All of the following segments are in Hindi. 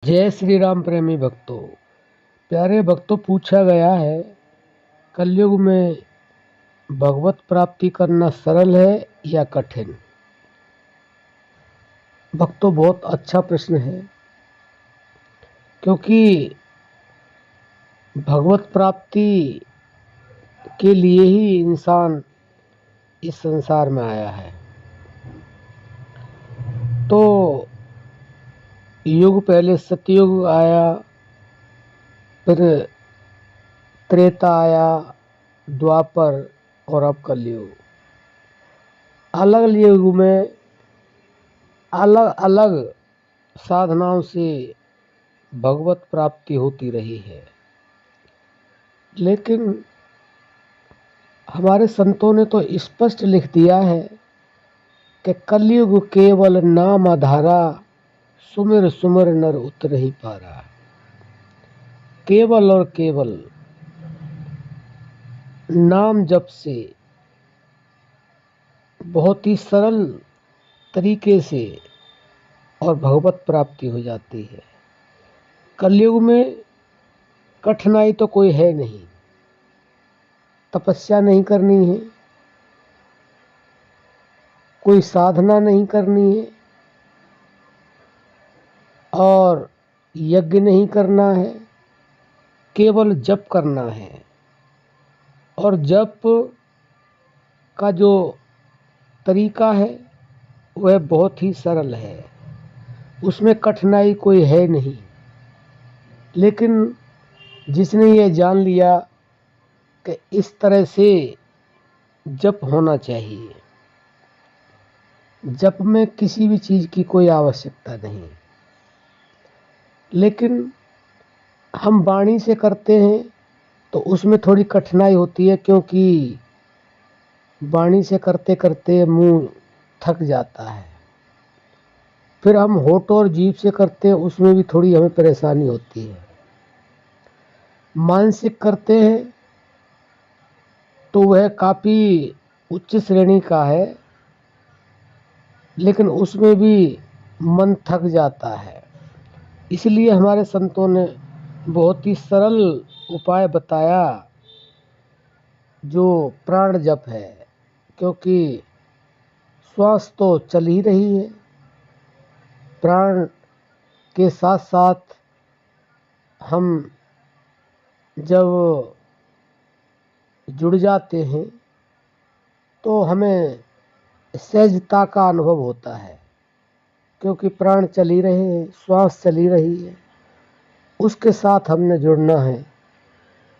जय श्री राम प्रेमी भक्तों। प्यारे भक्तों, पूछा गया है कलयुग में भगवत प्राप्ति करना सरल है या कठिन। भक्तों, बहुत अच्छा प्रश्न है, क्योंकि भगवत प्राप्ति के लिए ही इंसान इस संसार में आया है। तो युग पहले सतयुग आया, फिर त्रेता आया, द्वापर और अब कलयुग। अलग अलग युग में अलग अलग साधनाओं से भगवत प्राप्ति होती रही है, लेकिन हमारे संतों ने तो स्पष्ट लिख दिया है कि कलयुग केवल नाम आधारा, सुमिर सुमिर नर उतर ही पारा। केवल और केवल नाम जप से बहुत ही सरल तरीके से और भगवत प्राप्ति हो जाती है। कलयुग में कठिनाई तो कोई है नहीं, तपस्या नहीं करनी है, कोई साधना नहीं करनी है और यज्ञ नहीं करना है, केवल जप करना है। और जप का जो तरीका है वह बहुत ही सरल है, उसमें कठिनाई कोई है नहीं। लेकिन जिसने ये जान लिया कि इस तरह से जप होना चाहिए, जप में किसी भी चीज़ की कोई आवश्यकता नहीं, लेकिन हम वाणी से करते हैं तो उसमें थोड़ी कठिनाई होती है, क्योंकि वाणी से करते करते मुंह थक जाता है। फिर हम होठ और जीभ से करते हैं, उसमें भी थोड़ी हमें परेशानी होती है। मानसिक करते हैं तो वह काफ़ी उच्च श्रेणी का है, लेकिन उसमें भी मन थक जाता है। इसलिए हमारे संतों ने बहुत ही सरल उपाय बताया, जो प्राण जप है। क्योंकि श्वास तो चल ही रही है, प्राण के साथ साथ हम जब जुड़ जाते हैं तो हमें सहजता का अनुभव होता है, क्योंकि प्राण चल ही रहे हैं, श्वास चली रही है, उसके साथ हमने जुड़ना है,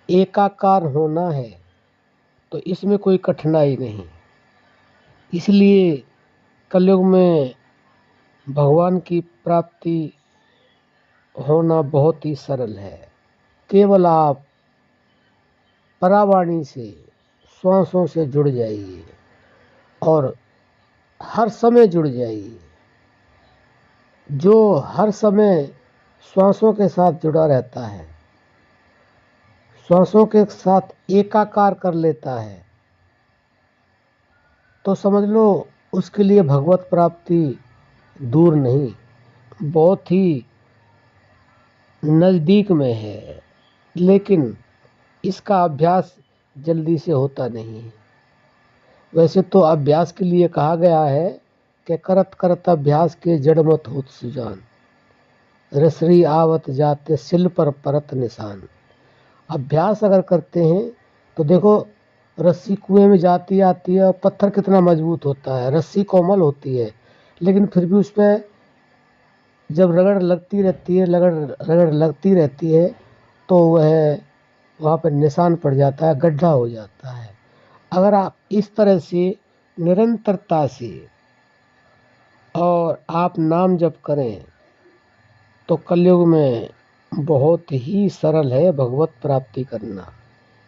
एकाकार होना है। तो इसमें कोई कठिनाई नहीं। इसलिए कलयुग में भगवान की प्राप्ति होना बहुत ही सरल है। केवल आप परावाणी से, श्वासों से जुड़ जाइए और हर समय जुड़ जाइए। जो हर समय श्वासों के साथ जुड़ा रहता है, श्वासों के साथ एकाकार कर लेता है, तो समझ लो उसके लिए भगवत प्राप्ति दूर नहीं, बहुत ही नज़दीक में है। लेकिन इसका अभ्यास जल्दी से होता नहीं है। वैसे तो अभ्यास के लिए कहा गया है कि करत करत अभ्यास के जड़ मत होत सुजान, रसरी आवत जाते सिल पर परत निशान। अभ्यास अगर करते हैं तो देखो, रस्सी कुएं में जाती आती है और पत्थर कितना मजबूत होता है, रस्सी कोमल होती है, लेकिन फिर भी उस पर जब रगड़ लगती रहती है, रगड़ लगती रहती है, तो वह वहाँ पर निशान पड़ जाता है, गड्ढा हो जाता है। अगर आप इस तरह से निरंतरता से और आप नाम जप करें तो कलयुग में बहुत ही सरल है भगवत प्राप्ति करना,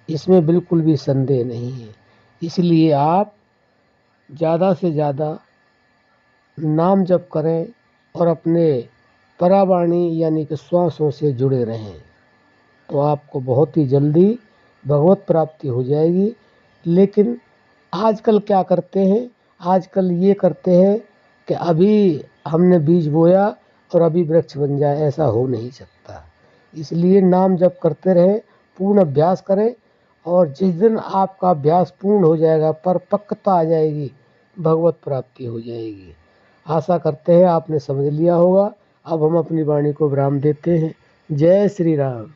इसमें बिल्कुल भी संदेह नहीं है। इसलिए आप ज़्यादा से ज़्यादा नाम जप करें और अपने परावाणी यानी कि श्वासों से जुड़े रहें, तो आपको बहुत ही जल्दी भगवत प्राप्ति हो जाएगी। लेकिन आजकल क्या करते हैं, आजकल ये करते हैं कि अभी हमने बीज बोया और अभी वृक्ष बन जाए, ऐसा हो नहीं सकता। इसलिए नाम जप करते रहें, पूर्ण अभ्यास करें, और जिस दिन आपका अभ्यास पूर्ण हो जाएगा, परिपक्वता आ जाएगी, भगवत प्राप्ति हो जाएगी। आशा करते हैं आपने समझ लिया होगा। अब हम अपनी वाणी को विराम देते हैं। जय श्री राम।